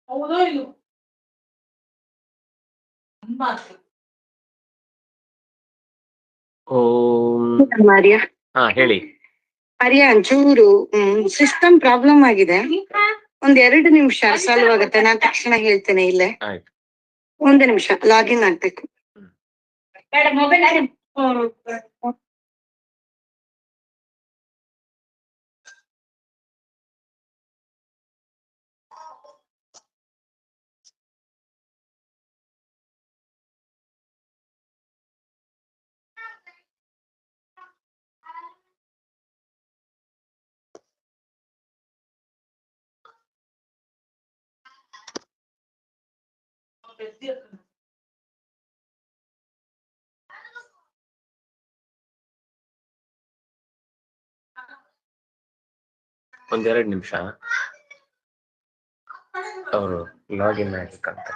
ಹೌದೋ ಇಲ್ಲ ಮಾರಿಯಾ ಹೇಳಿ. ಮಾರಿಯಾ ಒಂಚೂರು ಸಿಸ್ಟಮ್ ಪ್ರಾಬ್ಲಮ್ ಆಗಿದೆ. ಒಂದ್ 2 ನಿಮಿಷ ಸಾಲ್ವ್ ಆಗುತ್ತೆ. ನಾನ್ ತಕ್ಷಣ ಹೇಳ್ತೇನೆ. ಇಲ್ಲೇ ಆಯ್ತು. 1 ನಿಮಿಷ ಲಾಗಿನ್ ಆಗ್ಬೇಕು. ಮೊಬೈಲ್ ಒಂದೆರಡು ನಿಮಿಷ ಅವರು ಲಾಗಿನ್ ಆಗ್ಬೇಕಂತ.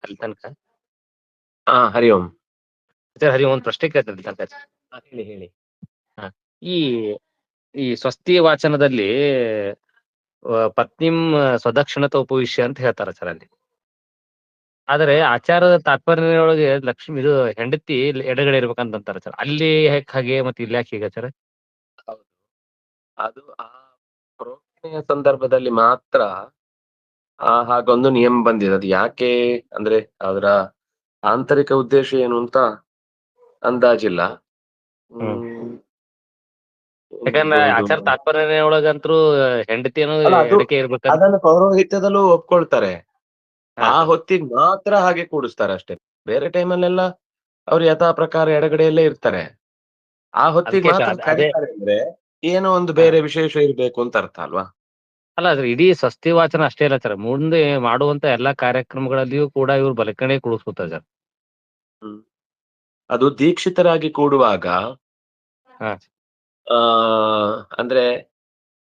ಅಲ್ಲಿ ತನಕ ಹರಿ ಓಂ ಸರ್. ಹರಿ ಓಂ. ಒಂದು ಪ್ರಶ್ನೆ ಕೇಳ್ತೇನೆ ತನಕ. ಹೇಳಿ ಹೇಳಿ. ಈ ಈ ಸ್ವಸ್ತಿ ವಾಚನದಲ್ಲಿ ಪತ್ನಿಂ ಸ್ವದಕ್ಷಿಣತ ಉಪವಿಶ್ಯ ಅಂತ ಹೇಳ್ತಾರ ಸರ್ ಅಲ್ಲಿ. ಆದ್ರೆ ಆಚಾರದ ತಾತ್ಪರ್ಯದೊಳಗೆ ಲಕ್ಷ್ಮಿ ಇದು ಹೆಂಡತಿ ಎಡಗಡೆ ಇರ್ಬೇಕಂತಾರ ಸರ್. ಅಲ್ಲಿ ಹಾಗೆ ಮತ್ತೆ ಇಲ್ಲಿ ಯಾಕೆ ಹೀಗೆ ಸರ್? ಹೌದು, ಅದು ಆ ಪ್ರೋಕ್ಷಣೆಯ ಸಂದರ್ಭದಲ್ಲಿ ಮಾತ್ರ ಹಾಗೊಂದು ನಿಯಮ ಬಂದಿದೆ. ಅದು ಯಾಕೆ ಅಂದ್ರೆ ಅದರ ಆಂತರಿಕ ಉದ್ದೇಶ ಏನು ಅಂತ ಅಂದಾಜಿಲ್ಲ. ಯಾಕಂದ್ರೆ ಆಚಾರ ತಾತ್ಪರ್ಯ ಒಳಗಂತೂ ಹೆಂಡತಿಯನ್ನು ಎಡಕ್ಕೆ ಇರ್ಬೇಕಂತ ಅದನ್ನು ಪೌರೋಹಿತ್ಯದಲ್ಲೂ ಒಪ್ಕೊಳ್ತಾರೆ. ಆ ಹೊತ್ತಿಗೆ ಮಾತ್ರ ಹಾಗೆ ಕೂಡಿಸ್ತಾರೆ ಅಷ್ಟೇ. ಬೇರೆ ಟೈಮಲ್ಲೆಲ್ಲ ಅವ್ರು ಯಥಾ ಪ್ರಕಾರ ಎಡಗಡೆಯಲ್ಲೇ ಇರ್ತಾರೆ. ಆ ಹೊತ್ತಿಗೆ ಮಾತ್ರ ಕರೀತಾರೆ ಅಂದ್ರೆ ಏನೋ ಒಂದು ಬೇರೆ ವಿಶೇಷ ಇರ್ಬೇಕು ಅಂತ ಅರ್ಥ ಅಲ್ವಾ? ಅಲ್ಲ, ಅದ್ರ ಇಡೀ ಸ್ವಸ್ತಿ ವಾಚನ ಅಷ್ಟೇ ಇಲ್ಲ ಸರ್, ಮುಂದೆ ಮಾಡುವಂತ ಎಲ್ಲಾ ಕಾರ್ಯಕ್ರಮಗಳಲ್ಲಿಯೂ ಕೂಡ ಇವ್ರು ಬಲಕಣೆ ಕೂಡಿಸ್ಕೊತಾರೆ ಸರ್. ಅದು ದೀಕ್ಷಿತರಾಗಿ ಕೂಡುವಾಗ ಅಂದ್ರೆ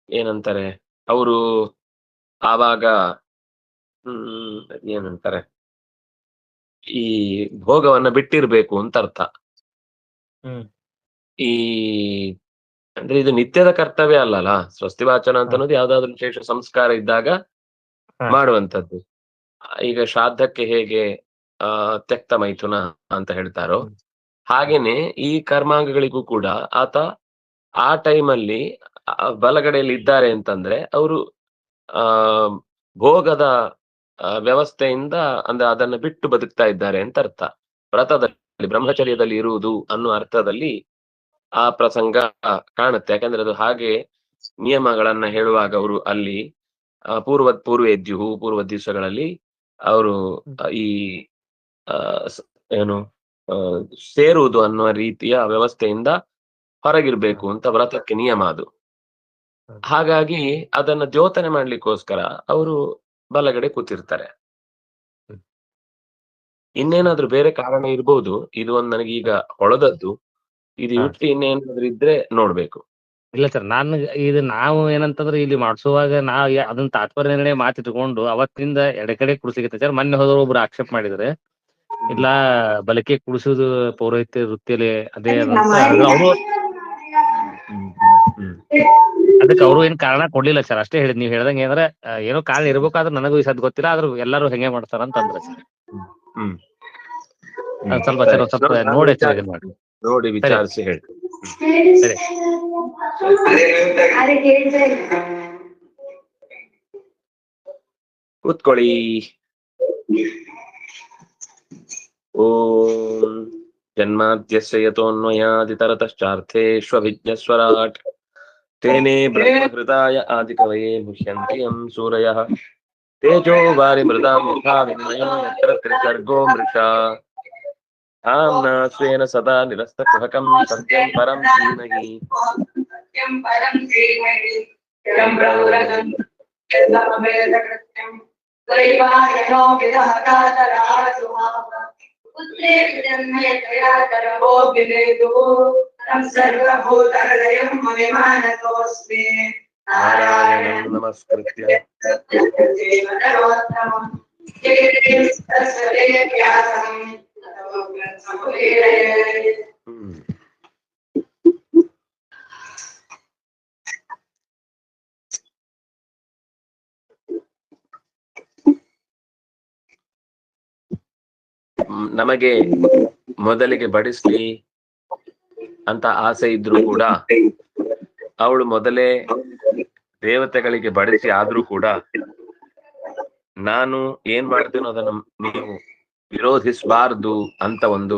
ಏನಂತಾರೆ ಅವರು ಆವಾಗ ಏನಂತಾರೆ ಈ ಭೋಗವನ್ನ ಬಿಟ್ಟಿರ್ಬೇಕು ಅಂತ ಅರ್ಥ. ಈ ಅಂದ್ರೆ ಇದು ನಿತ್ಯದ ಕರ್ತವ್ಯ ಅಲ್ಲಲ್ಲ. ಸ್ವಸ್ತಿ ವಾಚನ ಅಂತ ಅನ್ನೋದು ಯಾವ್ದಾದ್ರು ವಿಶೇಷ ಸಂಸ್ಕಾರ ಇದ್ದಾಗ ಮಾಡುವಂತದ್ದು. ಈಗ ಶ್ರಾದ್ದಕ್ಕೆ ಹೇಗೆ ತ್ಯಕ್ತ ಮೈಥುನ ಅಂತ ಹೇಳ್ತಾರೋ ಹಾಗೇನೆ ಈ ಕರ್ಮಾಂಗಗಳಿಗೂ ಕೂಡ ಆತ ಆ ಟೈಮಲ್ಲಿ ಬಲಗಡೆಯಲ್ಲಿ ಇದ್ದಾರೆ ಅಂತಂದ್ರೆ ಅವರು ಭೋಗದ ವ್ಯವಸ್ಥೆಯಿಂದ ಅಂದ್ರೆ ಅದನ್ನ ಬಿಟ್ಟು ಬದುಕ್ತಾ ಇದ್ದಾರೆ ಅಂತ ಅರ್ಥ. ವ್ರತದಲ್ಲಿ ಬ್ರಹ್ಮಚರ್ಯದಲ್ಲಿ ಇರುವುದು ಅನ್ನೋ ಅರ್ಥದಲ್ಲಿ ಆ ಪ್ರಸಂಗ ಕಾಣುತ್ತೆ. ಯಾಕಂದ್ರೆ ಅದು ಹಾಗೆ ನಿಯಮಗಳನ್ನ ಹೇಳುವಾಗ ಅವರು ಅಲ್ಲಿ ಪೂರ್ವೇದ್ಯು ಪೂರ್ವ ದಿವಸಗಳಲ್ಲಿ ಅವರು ಈ ಏನು ಸೇರುವುದು ಅನ್ನುವ ರೀತಿಯ ವ್ಯವಸ್ಥೆಯಿಂದ ಹೊರಗಿರ್ಬೇಕು ಅಂತ ವ್ರತಕ್ಕೆ ನಿಯಮ ಅದು. ಹಾಗಾಗಿ ಅದನ್ನ ದ್ಯೋತನೆ ಮಾಡ್ಲಿಕ್ಕೋಸ್ಕರ ಅವರು ಬಲಗಡೆ ಕೂತಿರ್ತಾರೆ. ಇನ್ನೇನಾದ್ರೂ ಬೇರೆ ಕಾರಣ ಇರ್ಬೋದು. ಇದು ಒಂದು ನನಗೀಗ ಹೊಳೆದದ್ದು. ಇದು ಬಿಟ್ಟು ಇನ್ನೇನಾದ್ರೂ ಇದ್ರೆ ನೋಡ್ಬೇಕು. ಇಲ್ಲ ಸರ್, ಇದು ನಾವು ಏನಂತಂದ್ರೆ ಇಲ್ಲಿ ಮಾಡಿಸುವಾಗ ಅದನ್ನ ತಾತ್ಪರ್ಯ ನಿರ್ಣಯ ಮಾತಿಟ್ಕೊಂಡು ಅವತ್ತಿಂದ ಎಡೆಕಡೆ ಕುಡಿಸಿಗತ್ತೆ ಸರ್. ಮೊನ್ನೆ ಹೋದ್ರು ಒಬ್ರು ಆಕ್ಷೇಪ ಮಾಡಿದ್ರೆ ಇಲ್ಲ ಬಲಕೆ ಕುಡಿಸೋದು ಪೌರೋಹಿತ್ಯ ವೃತ್ತಿಯಲ್ಲಿ ಅದೇ ಅದಂತ ಅವರು ಅದಕ್ಕೆ ಅವರು ಏನ್ ಕಾರಣ ಕೊಡ್ಲಿಲ್ಲ ಸರ್. ಅಷ್ಟೇ ಹೇಳಿದ್ ನೀವ್ ಹೇಳ್ದಂಗೆ ಅಂದ್ರೆ ಏನೋ ಕಾರಣ ಇರ್ಬೇಕಾದ್ರೆ ನನಗೂ ಸದ್ ಗೊತ್ತಿಲ್ಲ, ಆದ್ರೂ ಎಲ್ಲರೂ ಹೆಂಗೆ ಮಾಡ್ತಾರ ಅಂತ ಅಂದ್ರೆ ಸರ್. ಸ್ವಲ್ಪ ನೋಡಿ ಸರ್ ಇದನ್ನ ಮಾಡಿ, ನೋಡಿ ವಿಚಾರಿಸಿ ಹೇಳಿ. ಸರಿ ಕೂತ್ಕೊಳ್ಳಿ. ಓಂ ಜನ್ಮಾದ್ಯಸ್ಯ ಯತೋನ್ಮಯಾದಿತರತಶ್ಚಾರ್ಥೇಷ್ವಭಿಜ್ಞಸ್ವರಾಟ್ ತೇನೇ ಬ್ರಹ್ಮಹೃದಾಯ ಆದಿಕವಯೇ ಮುಹ್ಯಂತಿ ಯಂ ಸೂರಯಃ ತೇಜೋ ವಾರಿಮೃದಾಂ ಯಥಾ ವಿನಿಮಯೋ ಯತ್ರ ತ್ರಿಸರ್ಗೋ ಮೃಷಾ ಧಾಮ್ನಾ ಸ್ವೇನ ಸದಾ ನಿರಸ್ತಕುಹಕಂ ಸತ್ಯಂ ಪರಂ ಧೀಮಹಿ ನಾರಾಯಣಂ ನಮಸ್ಕೃತ್ಯ ನಮಗೆ ಮೊದಲಿಗೆ ಬಡಿಸ್ಲಿ ಅಂತ ಆಸೆ ಇದ್ರು ಕೂಡ ಅವಳು ಮೊದಲೇ ದೇವತೆಗಳಿಗೆ ಬಡಿಸಿ ಆದ್ರೂ ಕೂಡ ನಾನು ಏನ್ ಮಾಡ್ತೀನೋ ಅದನ್ನ ನೀವು ವಿರೋಧಿಸಬಾರ್ದು ಅಂತ ಒಂದು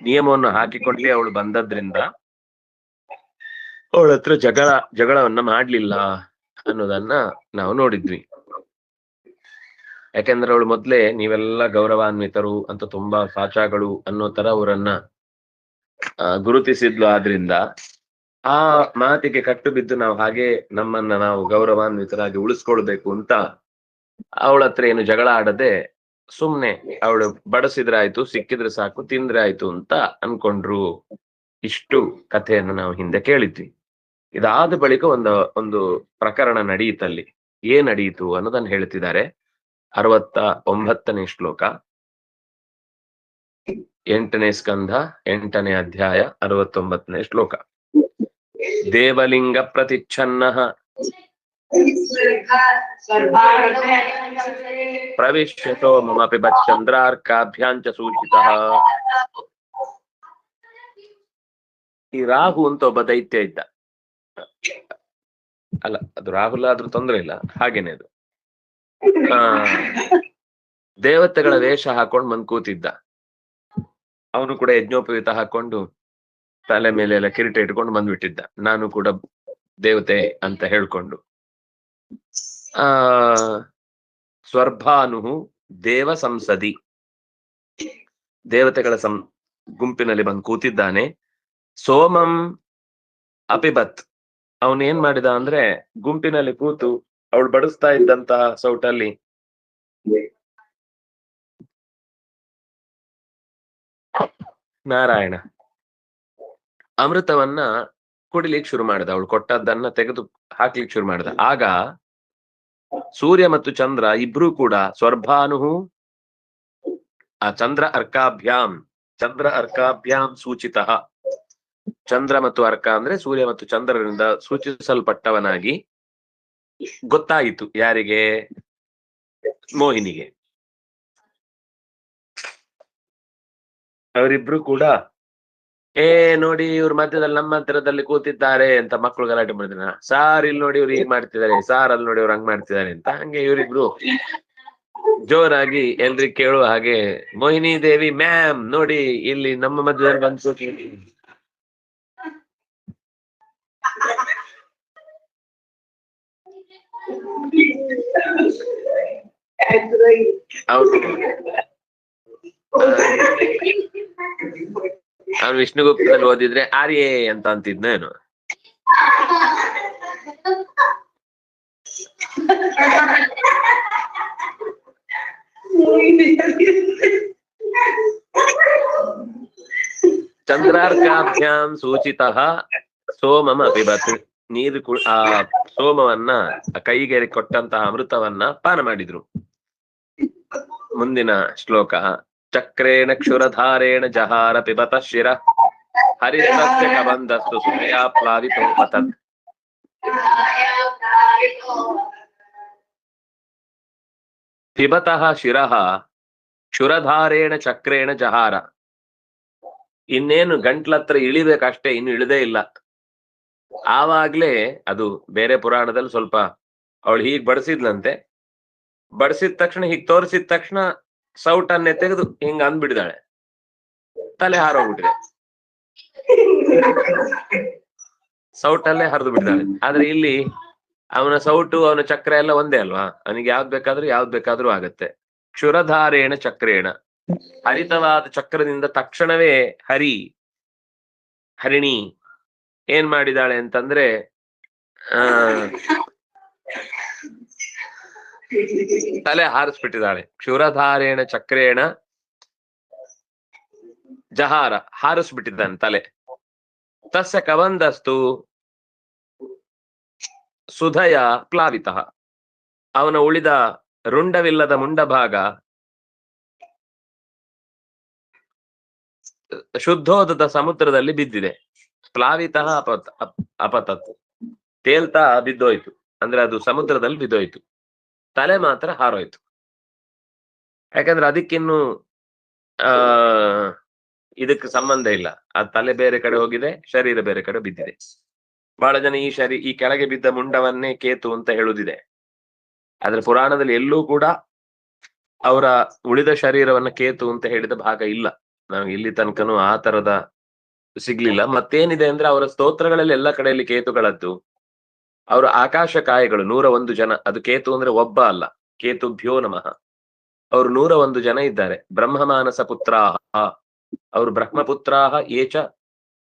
ನಿಯಮವನ್ನು ಹಾಕಿಕೊಂಡ್ಲಿ ಅವಳು ಬಂದದ್ರಿಂದ ಅವಳ ಹತ್ರ ಜಗಳವನ್ನ ಮಾಡ್ಲಿಲ್ಲ ಅನ್ನೋದನ್ನ ನಾವು ನೋಡಿದ್ವಿ. ಯಾಕೆಂದ್ರೆ ಅವಳು ಮೊದ್ಲೇ ನೀವೆಲ್ಲ ಗೌರವಾನ್ವಿತರು ಅಂತ ತುಂಬಾ ಸಾಚಾಗಳು ಅನ್ನೋ ತರ ಅವರನ್ನ ಗುರುತಿಸಿದ್ಲು. ಆದ್ರಿಂದ ಆ ಮಾತಿಗೆ ಕಟ್ಟು ಬಿದ್ದು ನಾವು ಹಾಗೆ ನಮ್ಮನ್ನ ನಾವು ಗೌರವಾನ್ವಿತರಾಗಿ ಉಳಿಸ್ಕೊಳ್ಬೇಕು ಅಂತ ಅವಳ ಹತ್ರ ಏನು ಜಗಳ ಆಡದೆ ಸುಮ್ನೆ ಅವಳು ಬಡಿಸಿದ್ರೆ ಆಯ್ತು, ಸಿಕ್ಕಿದ್ರೆ ಸಾಕು, ತಿಂದ್ರೆ ಆಯ್ತು ಅಂತ ಅನ್ಕೊಂಡ್ರು. ಇಷ್ಟು ಕಥೆಯನ್ನು ನಾವು ಹಿಂದೆ ಕೇಳಿದ್ವಿ. ಇದಾದ ಬಳಿಕ ಒಂದು ಪ್ರಕರಣ ನಡೆಯಿತಲ್ಲಿ. ಏನ್ ನಡೆಯಿತು ಅನ್ನೋದನ್ನ ಹೇಳ್ತಿದ್ದಾರೆ. 69ನೇ ಶ್ಲೋಕ, 8ನೇ ಸ್ಕಂಧ 8ನೇ ಅಧ್ಯಾಯ 69ನೇ ಶ್ಲೋಕ. ದೇವಲಿಂಗ ಪ್ರತಿಚ್ಛನ್ನ ಪ್ರವಿಶ್ಯತೋ ಮಮಪಿ ಬಚ್ಚಂದ್ರಾರ್ಕಾಭ್ಯಾಂಚ ಸೂಚಿತಃ. ಈ ರಾಹು ಅಂತ ಒಬ್ಬ ದೈತ್ಯ ಇದ್ದ. ಅಲ್ಲ, ಅದು ರಾಹುಲ್ ಆದ್ರೂ ತೊಂದ್ರೆ ಇಲ್ಲ, ಹಾಗೇನೆ ಅದು ದೇವತೆಗಳ ವೇಷ ಹಾಕೊಂಡು ಬಂದ್ ಕೂತಿದ್ದ. ಅವನು ಕೂಡ ಯಜ್ಞೋಪವೀತ ಹಾಕೊಂಡು ತಲೆ ಮೇಲೆ ಎಲ್ಲ ಕಿರೀಟ ಇಟ್ಕೊಂಡು ಬಂದ್ಬಿಟ್ಟಿದ್ದ, ನಾನು ಕೂಡ ದೇವತೆ ಅಂತ ಹೇಳ್ಕೊಂಡು. ಸ್ವರ್ಭಾನು ದೇವ ಸಂಸದಿ, ದೇವತೆಗಳ ಗುಂಪಿನಲ್ಲಿ ಬಂದು ಕೂತಿದ್ದಾನೆ. ಸೋಮಂ ಅಪಿಬತ್, ಅವನೇನ್ ಮಾಡಿದ ಅಂದ್ರೆ ಗುಂಪಿನಲ್ಲಿ ಕೂತು ಅವಳು ಬಡಿಸ್ತಾ ಇದ್ದಂತಹ ಸೌಟಲ್ಲಿ ನಾರಾಯಣ ಅಮೃತವನ್ನ ಕುಡಿಲಿಕ್ಕೆ ಶುರು ಮಾಡಿದ. ಅವಳು ಕೊಟ್ಟದ್ದನ್ನ ತೆಗೆದು ಹಾಕ್ಲಿಕ್ಕೆ ಶುರು ಮಾಡಿದ. ಆಗ ಸೂರ್ಯ ಮತ್ತು ಚಂದ್ರ ಇಬ್ರು ಕೂಡ ಸ್ವರ್ಭಾನು ಆ ಚಂದ್ರ ಅರ್ಕಾಭ್ಯಾಂ ಸೂಚಿತ. ಚಂದ್ರ ಮತ್ತು ಅರ್ಕ ಅಂದ್ರೆ ಸೂರ್ಯ ಮತ್ತು ಚಂದ್ರರಿಂದ ಸೂಚಿಸಲ್ಪಟ್ಟವನಾಗಿ ಗೊತ್ತಾಯಿತು. ಯಾರಿಗೆ? ಮೋಹಿನಿಗೆ. ಅವರಿಬ್ರು ಕೂಡ ನೋಡಿ ಇವ್ರ ಮಧ್ಯದಲ್ಲಿ ನಮ್ಮ ಹತ್ತಿರದಲ್ಲಿ ಕೂತಿದ್ದಾರೆ ಅಂತ ಮಕ್ಕಳು ಗಲಾಟೆ ಮಾಡಿದ್ರ. ಸಾರ್ ಇಲ್ಲಿ ನೋಡಿ ಇವ್ರು ಹೀಗ್ ಮಾಡ್ತಿದ್ದಾರೆ, ಸಾರ್ ಅಲ್ಲಿ ನೋಡಿ ಇವ್ರು ಹಂಗ್ ಮಾಡ್ತಿದ್ದಾರೆ ಅಂತ. ಹಂಗೆ ಇವರಿಬ್ರು ಜೋರಾಗಿ ಎಲ್ರಿಗ್ ಕೇಳುವ ಹಾಗೆ, ಮೋಹಿನಿ ದೇವಿ ಮ್ಯಾಮ್ ನೋಡಿ ಇಲ್ಲಿ ನಮ್ಮ ಮಧ್ಯದಲ್ಲಿ ಬಂದು ಕೂತಿದ್ದೀವಿ. ಅವ್ನು ವಿಷ್ಣುಗುಪ್ತದಲ್ಲಿ ಓದಿದ್ರೆ ಆರ್ಯೇ ಅಂತ ಅಂತಿದ್ನೇನು. ಚಂದ್ರಾರ್ಕಾಭ್ಯಾಂ ಸೂಚಿತಃ ಸೋಮಂ ಅಪಿಬತ್. ನೀರು ಆ ಸೋಮವನ್ನ ಕೈಗೆ ಕೊಟ್ಟಂತಹ ಅಮೃತವನ್ನ ಪಾನ ಮಾಡಿದ್ರು. ಮುಂದಿನ ಶ್ಲೋಕ. ಚಕ್ರೇಣ ಕ್ಷುರಧಾರೇಣ ಜಹಾರ ಪಿಬತ ಶಿರ ಹರಿತಸ್ಯ ಕಬಂಧಸ್ತು ಸುಮಯಾ ಪ್ಲಾವಿತೋ ಪತತ್. ಪಿಬತಃ ಶಿರಃ ಕ್ಷುರಧಾರೇಣ ಚಕ್ರೇಣ ಜಹಾರ. ಇನ್ನೇನು ಗಂಟ್ಲತ್ರ ಇಳಿಬೇಕಷ್ಟೇ, ಇನ್ನು ಇಳಿದೇ ಇಲ್ಲ. ಆವಾಗ್ಲೇ ಅದು ಬೇರೆ ಪುರಾಣದಲ್ಲಿ ಸ್ವಲ್ಪ ಅವಳು ಹೀಗ್ ಬಡಿಸಿದ್ಲಂತೆ. ಬಡಿಸಿದ ತಕ್ಷಣ ಹೀಗ್ ತೋರಿಸಿದ ತಕ್ಷಣ ಸೌಟನ್ನೇ ತೆಗೆದು ಹಿಂಗ ಅಂದ್ಬಿಡಿದಾಳೆ. ತಲೆ ಹಾರೋಗ್ಬಿಟ್ಟಿದೆ, ಸೌಟಲ್ಲೇ ಹರಿದು ಬಿಟ್ಟಿದ್ದಾಳೆ. ಆದ್ರೆ ಇಲ್ಲಿ ಅವನ ಸೌಟು ಅವನ ಚಕ್ರ ಎಲ್ಲ ಒಂದೇ ಅಲ್ವಾ, ಅವನಿಗೆ ಯಾವ್ದ್ ಬೇಕಾದ್ರೂ ಆಗತ್ತೆ. ಕ್ಷುರಧಾರೇಣ ಚಕ್ರೇಣ, ಹರಿತವಾದ ಚಕ್ರದಿಂದ ತಕ್ಷಣವೇ ಹರಿಣಿ ಏನ್ ಮಾಡಿದಾಳೆ ಅಂತಂದ್ರೆ ತಲೆ ಹಾರಿಸ್ಬಿಟ್ಟಿದ್ದಾಳೆ. ಕ್ಷುರಧಾರೇಣ ಚಕ್ರೇಣ ಜಹಾರ, ಹಾರಿಸ್ಬಿಟ್ಟಿದ್ದಾನೆ ತಲೆ. ತಸ್ಯ ಕಬಂಧಸ್ತು ಸುಧಯ ಪ್ಲಾವಿತ. ಅವನ ಉಳಿದ ರುಂಡವಿಲ್ಲದ ಮುಂಡಭಾಗ ಶುದ್ಧೋದದ ಸಮುದ್ರದಲ್ಲಿ ಬಿದ್ದಿದೆ. ಪ್ಲಾವಿತ ಅಪತತ್, ತೇಲ್ತಾ ಬಿದ್ದೋಯ್ತು. ಅಂದ್ರೆ ಅದು ಸಮುದ್ರದಲ್ಲಿ ಬಿದ್ದೋಯ್ತು. ತಲೆ ಮಾತ್ರ ಹಾರೋಯ್ತು. ಯಾಕಂದ್ರೆ ಅದಕ್ಕಿನ್ನು ಇದಕ್ಕೆ ಸಂಬಂಧ ಇಲ್ಲ. ಆ ತಲೆ ಬೇರೆ ಕಡೆ ಹೋಗಿದೆ, ಶರೀರ ಬೇರೆ ಕಡೆ ಬಿದ್ದಿದೆ. ಬಹಳ ಜನ ಈ ಕೆಳಗೆ ಬಿದ್ದ ಮುಂಡವನ್ನೇ ಕೇತು ಅಂತ ಹೇಳುದಿದೆ. ಆದ್ರೆ ಪುರಾಣದಲ್ಲಿ ಎಲ್ಲೂ ಕೂಡ ಅವರ ಉಳಿದ ಶರೀರವನ್ನ ಕೇತು ಅಂತ ಹೇಳಿದ ಭಾಗ ಇಲ್ಲ. ನಮ್ಗೆ ಇಲ್ಲಿ ತನಕನೂ ಆ ತರದ ಸಿಗ್ಲಿಲ್ಲ. ಮತ್ತೇನಿದೆ ಅಂದ್ರೆ ಅವರ ಸ್ತೋತ್ರಗಳಲ್ಲಿ ಎಲ್ಲ ಕಡೆಯಲ್ಲಿ ಕೇತುಗಳದ್ದು. ಅವರ ಆಕಾಶ ಕಾಯಗಳು 101 ಜನ. ಅದು ಕೇತು ಅಂದ್ರೆ ಒಬ್ಬ ಅಲ್ಲ, ಕೇತುಭ್ಯೋ ನಮಃ. ಅವರು 101 ಜನ ಇದ್ದಾರೆ. ಬ್ರಹ್ಮಮಾನಸ ಪುತ್ರಾಹ, ಅವರು ಬ್ರಹ್ಮಪುತ್ರಾಹ ಏಚ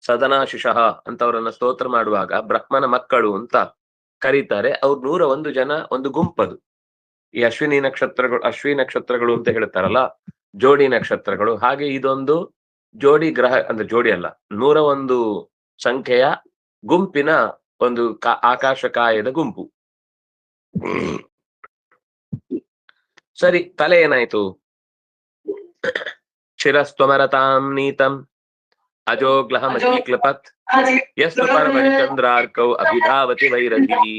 ಸದನಾಶಿಷಃ ಅಂತ ಅವರನ್ನ ಸ್ತೋತ್ರ ಮಾಡುವಾಗ ಬ್ರಹ್ಮನ ಮಕ್ಕಳು ಅಂತ ಕರೀತಾರೆ. ಅವ್ರು 101 ಜನ, ಒಂದು ಗುಂಪದು. ಈ ಅಶ್ವಿನಿ ನಕ್ಷತ್ರಗಳು ಅಂತ ಹೇಳ್ತಾರಲ್ಲ, ಜೋಡಿ ನಕ್ಷತ್ರಗಳು. ಹಾಗೆ ಇದೊಂದು ಜೋಡಿ ಗ್ರಹ, ಅಂದ್ರೆ ಜೋಡಿ ಅಲ್ಲ, 101 ಸಂಖ್ಯೆಯ ಗುಂಪಿನ ಒಂದು ಆಕಾಶ ಕಾಯದ ಗುಂಪು. ಸರಿ, ತಲೆ ಏನಾಯ್ತು? ಶಿರಸ್ತ್ವಮರತಾಂ ನೀತಂ ಅಜೋಗ್ಲಹ ಮಹೀಕ್ಲಪತ್ ಯಸ್ತು ಪರಮಣಿ ಚಂದ್ರಾರ್ಕೌ ಅಭಿಧಾವತಿ ವೈರಧೀ.